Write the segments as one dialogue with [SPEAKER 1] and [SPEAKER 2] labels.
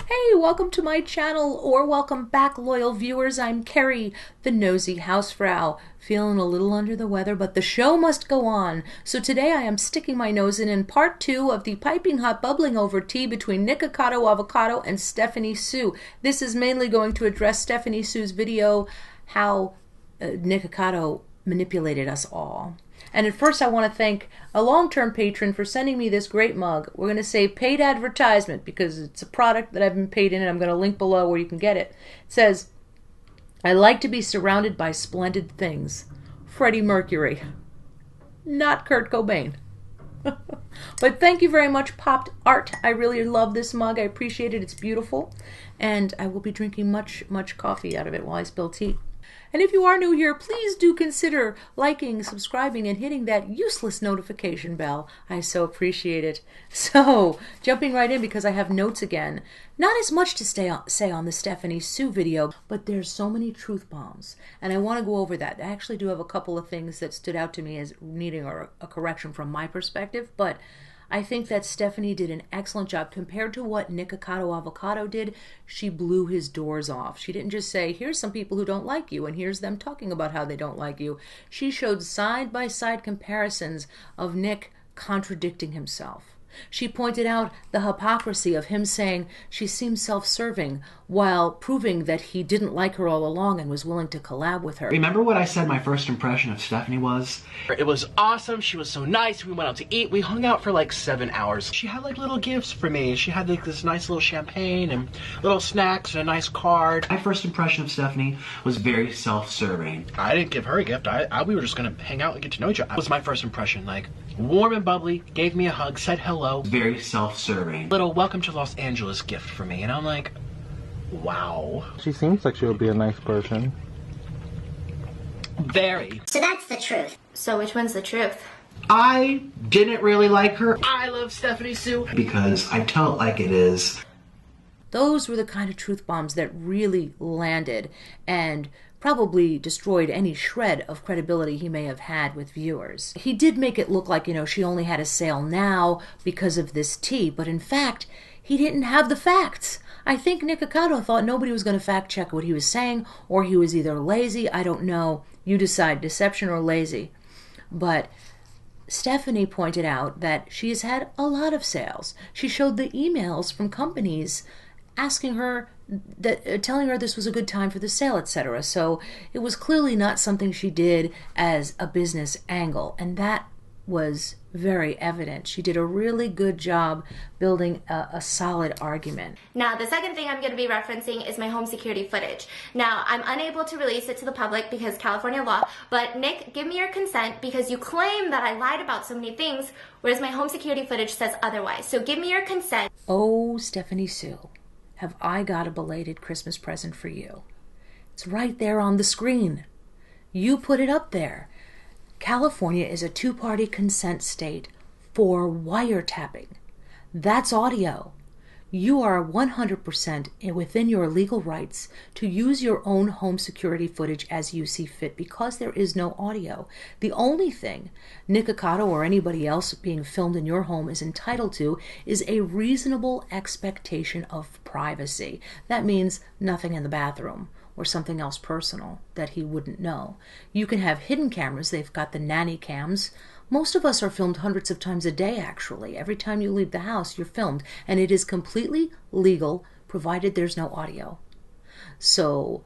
[SPEAKER 1] Hey, welcome to my channel, or welcome back, loyal viewers. I'm Kerry, the nosy housefrau. Feeling a little under the weather, but the show must go on. So today I am sticking my nose in part 2 of the piping hot bubbling over tea between Nikocado, Avocado, and Stephanie Sue. This is mainly going to address Stephanie Sue's video, how Nikocado manipulated us all. And at first I want to thank a long-term patron for sending me this great mug. We're going to say paid advertisement because it's a product that I've been paid in, and I'm going to link below where you can get it. It says, "I like to be surrounded by splendid things. Freddie Mercury." Not Kurt Cobain. But thank you very much, Popped Art. I really love this mug. I appreciate it. It's beautiful. And I will be drinking much coffee out of it while I spill tea. And if you are new here, please do consider liking, subscribing, and hitting that useless notification bell. I so appreciate it. So, jumping right in because I have notes again. Not as much to say on the Stephanie Sue video, but there's so many truth bombs. And I want to go over that. I actually do have a couple of things that stood out to me as needing a correction from my perspective, but I think that Stephanie did an excellent job. Compared to what Nikocado Avocado did, she blew his doors off. She didn't just say, here's some people who don't like you, and here's them talking about how they don't like you. She showed side-by-side comparisons of Nick contradicting himself. She pointed out the hypocrisy of him saying she seems self-serving while proving that he didn't like her all along and was willing to collab with her.
[SPEAKER 2] Remember what I said my first impression of Stephanie was? It was awesome. She was so nice. We went out to eat. We hung out for like 7 hours. She had like little gifts for me. She had like this nice little champagne and little snacks and a nice card. My first impression of Stephanie was very self-serving. I didn't give her a gift. We were just gonna hang out and get to know each other. That was my first impression. Like, warm and bubbly, gave me a hug, said hello. Very self-serving. Little welcome to Los Angeles gift for me. And I'm like, wow.
[SPEAKER 3] She seems like she would be a nice person.
[SPEAKER 2] Very.
[SPEAKER 4] So that's the truth.
[SPEAKER 5] So which one's the truth?
[SPEAKER 2] I didn't really like her. I love Stephanie Sue because I tell it like it is.
[SPEAKER 1] Those were the kind of truth bombs that really landed and probably destroyed any shred of credibility he may have had with viewers. He did make it look like, she only had a sale now because of this tea, but in fact, he didn't have the facts. I think Nikocado thought nobody was going to fact check what he was saying, or he was either lazy, I don't know, you decide, deception or lazy. But Stephanie pointed out that she has had a lot of sales. She showed the emails from companies asking her, telling her this was a good time for the sale, etc. So it was clearly not something she did as a business angle, and that was very evident. She did a really good job building a solid argument.
[SPEAKER 5] Now, the second thing I'm going to be referencing is my home security footage. Now, I'm unable to release it to the public because California law, but Nick, give me your consent because you claim that I lied about so many things, whereas my home security footage says otherwise. So give me your consent.
[SPEAKER 1] Oh, Stephanie Sue, have I got a belated Christmas present for you. It's right there on the screen. You put it up there. California is a two-party consent state for wiretapping. That's audio. You are 100% within your legal rights to use your own home security footage as you see fit because there is no audio. The only thing Nikocado or anybody else being filmed in your home is entitled to is a reasonable expectation of privacy. That means nothing in the bathroom or something else personal that he wouldn't know. You can have hidden cameras. They've got the nanny cams. Most of us are filmed hundreds of times a day, actually. Every time you leave the house, you're filmed. And it is completely legal, provided there's no audio. So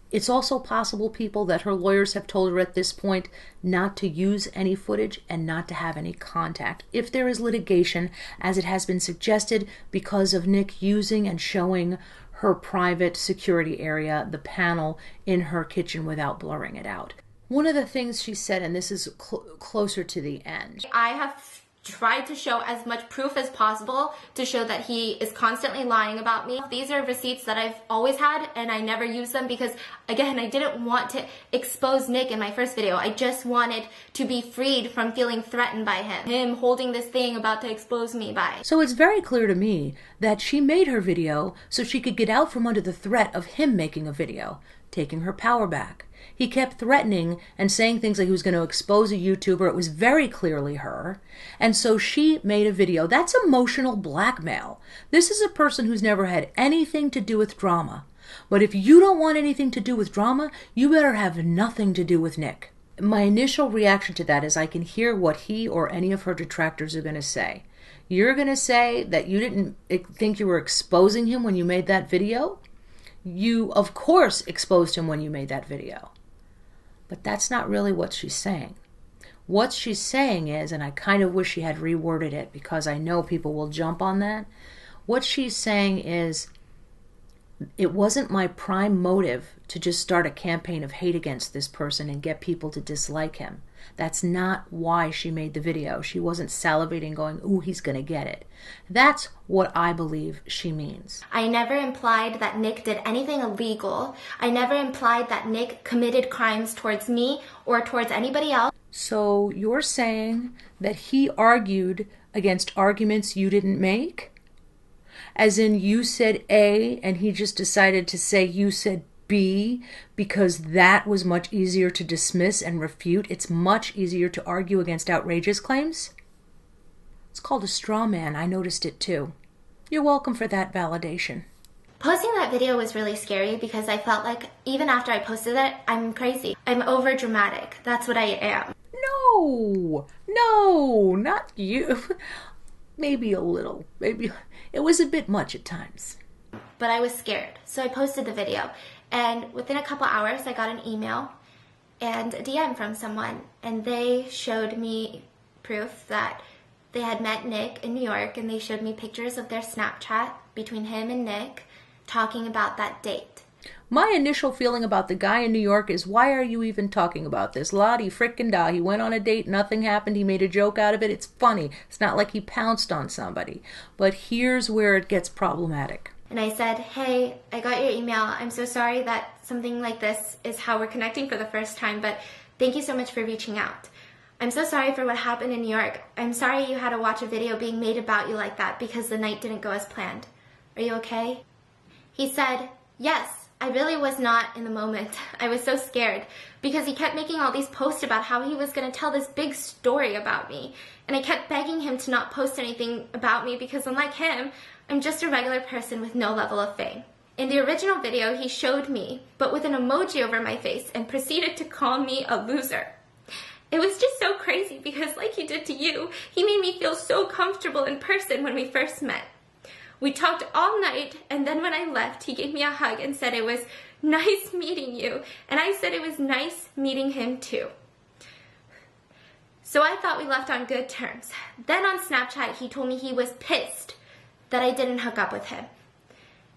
[SPEAKER 1] it's also possible, people, that her lawyers have told her at this point not to use any footage and not to have any contact. If there is litigation, as it has been suggested, because of Nick using and showing her private security area, the panel in her kitchen, without blurring it out. One of the things she said, and this is closer to the end.
[SPEAKER 5] I have tried to show as much proof as possible to show that he is constantly lying about me. These are receipts that I've always had, and I never use them because, again, I didn't want to expose Nick in my first video. I just wanted to be freed from feeling threatened by him holding this thing about to expose me by.
[SPEAKER 1] So it's very clear to me that she made her video so she could get out from under the threat of him making a video, taking her power back. He kept threatening and saying things like he was going to expose a YouTuber. It was very clearly her. And so she made a video. That's emotional blackmail. This is a person who's never had anything to do with drama. But if you don't want anything to do with drama, you better have nothing to do with Nick. My initial reaction to that is I can hear what he or any of her detractors are going to say. You're going to say that you didn't think you were exposing him when you made that video? You, of course, exposed him when you made that video. But that's not really what she's saying. What she's saying is, and I kind of wish she had reworded it because I know people will jump on that. What she's saying is, it wasn't my prime motive to just start a campaign of hate against this person and get people to dislike him. That's not why she made the video. She wasn't salivating going, ooh, he's going to get it. That's what I believe she means.
[SPEAKER 5] I never implied that Nick did anything illegal. I never implied that Nick committed crimes towards me or towards anybody else.
[SPEAKER 1] So you're saying that he argued against arguments you didn't make? As in you said A and he just decided to say you said B because that was much easier to dismiss and refute? It's much easier to argue against outrageous claims? It's called a straw man. I noticed it too. You're welcome for that validation.
[SPEAKER 5] Posting that video was really scary because I felt like even after I posted it, I'm crazy. I'm over dramatic. That's what I am.
[SPEAKER 1] No, not you. Maybe a little. Maybe it was a bit much at times.
[SPEAKER 5] But I was scared, so I posted the video. And within a couple hours, I got an email and a DM from someone. And they showed me proof that they had met Nick in New York, and they showed me pictures of their Snapchat between him and Nick talking about that date.
[SPEAKER 1] My initial feeling about the guy in New York is, why are you even talking about this? Lottie frickin' da. He went on a date, nothing happened, he made a joke out of it. It's funny. It's not like he pounced on somebody. But here's where it gets problematic.
[SPEAKER 5] And I said, hey, I got your email. I'm so sorry that something like this is how we're connecting for the first time, but thank you so much for reaching out. I'm so sorry for what happened in New York. I'm sorry you had to watch a video being made about you like that because the night didn't go as planned. Are you okay? He said, yes. I really was not in the moment. I was so scared because he kept making all these posts about how he was going to tell this big story about me. And I kept begging him to not post anything about me because unlike him, I'm just a regular person with no level of fame. In the original video, he showed me, but with an emoji over my face and proceeded to call me a loser. It was just so crazy because like he did to you, he made me feel so comfortable in person when we first met. We talked all night, and then when I left, he gave me a hug and said it was nice meeting you, and I said it was nice meeting him too. So I thought we left on good terms. Then on Snapchat, he told me he was pissed that I didn't hook up with him.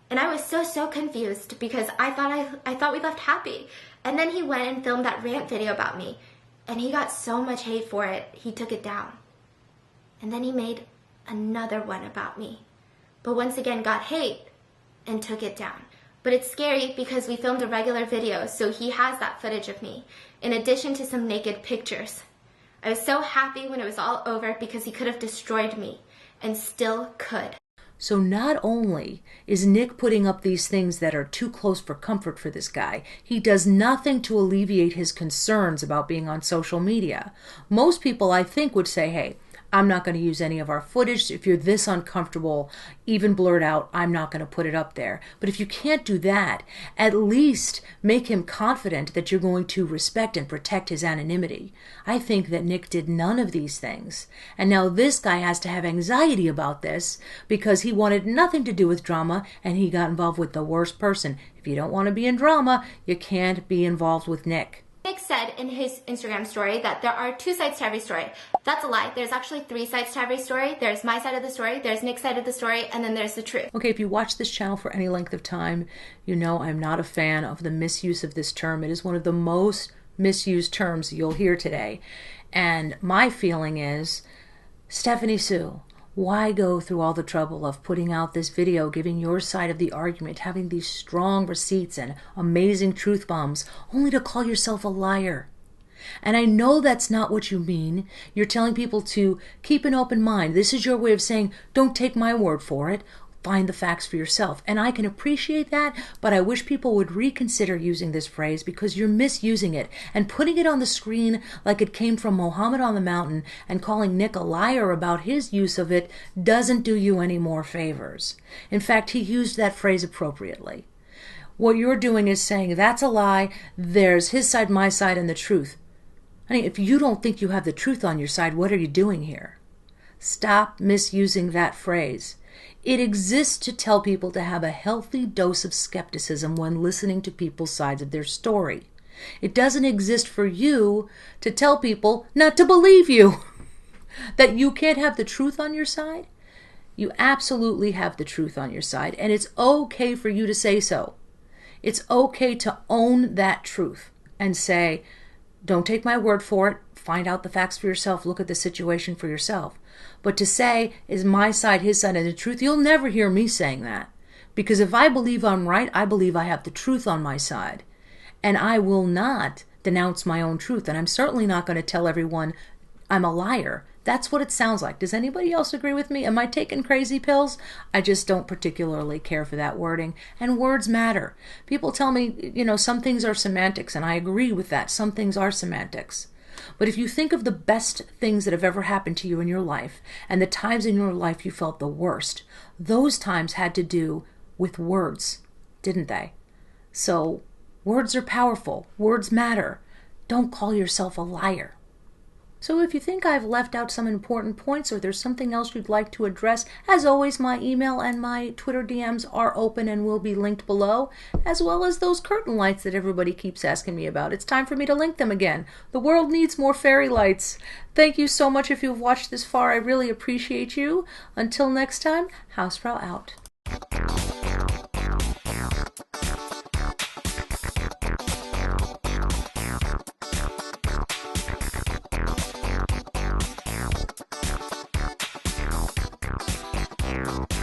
[SPEAKER 5] And I was so confused because I thought we left happy. And then he went and filmed that rant video about me, and he got so much hate for it, he took it down. And then he made another one about me, but once again got hate and took it down. But it's scary because we filmed a regular video, so he has that footage of me, in addition to some naked pictures. I was so happy when it was all over because he could have destroyed me, and still could.
[SPEAKER 1] So not only is Nick putting up these things that are too close for comfort for this guy, he does nothing to alleviate his concerns about being on social media. Most people, I think, would say, hey, I'm not going to use any of our footage. If you're this uncomfortable, even blur it out, I'm not going to put it up there. But if you can't do that, at least make him confident that you're going to respect and protect his anonymity. I think that Nick did none of these things. And now this guy has to have anxiety about this because he wanted nothing to do with drama and he got involved with the worst person. If you don't want to be in drama, you can't be involved with Nick.
[SPEAKER 5] Nick said in his Instagram story that there are 2 sides to every story. That's a lie. There's actually 3 sides to every story. There's my side of the story, there's Nick's side of the story, and then there's the truth.
[SPEAKER 1] Okay, if you watch this channel for any length of time, you know I'm not a fan of the misuse of this term. It is one of the most misused terms you'll hear today. And my feeling is, Stephanie Sue, why go through all the trouble of putting out this video, giving your side of the argument, having these strong receipts and amazing truth bombs, only to call yourself a liar? And I know that's not what you mean. You're telling people to keep an open mind. This is your way of saying, don't take my word for it. find the facts for yourself. And I can appreciate that, but I wish people would reconsider using this phrase because you're misusing it. And putting it on the screen like it came from Muhammad on the mountain and calling Nick a liar about his use of it doesn't do you any more favors. In fact, he used that phrase appropriately. What you're doing is saying, that's a lie, there's his side, my side, and the truth. Honey, if you don't think you have the truth on your side, what are you doing here? Stop misusing that phrase. It exists to tell people to have a healthy dose of skepticism when listening to people's sides of their story. It doesn't exist for you to tell people not to believe you. That you can't have the truth on your side? You absolutely have the truth on your side, and it's okay for you to say so. It's okay to own that truth and say, don't take my word for it, find out the facts for yourself, look at the situation for yourself. But to say, is my side his side and the truth, you'll never hear me saying that. Because if I believe I'm right, I believe I have the truth on my side. And I will not denounce my own truth. And I'm certainly not going to tell everyone I'm a liar. That's what it sounds like. Does anybody else agree with me? Am I taking crazy pills? I just don't particularly care for that wording. And words matter. People tell me, some things are semantics, and I agree with that. Some things are semantics. But if you think of the best things that have ever happened to you in your life, and the times in your life you felt the worst, those times had to do with words, didn't they? So, words are powerful. Words matter. Don't call yourself a liar. So if you think I've left out some important points or there's something else you'd like to address, as always, my email and my Twitter DMs are open and will be linked below, as well as those curtain lights that everybody keeps asking me about. It's time for me to link them again. The world needs more fairy lights. Thank you so much if you've watched this far. I really appreciate you. Until next time, Hausfrau out.
[SPEAKER 4] Yeah.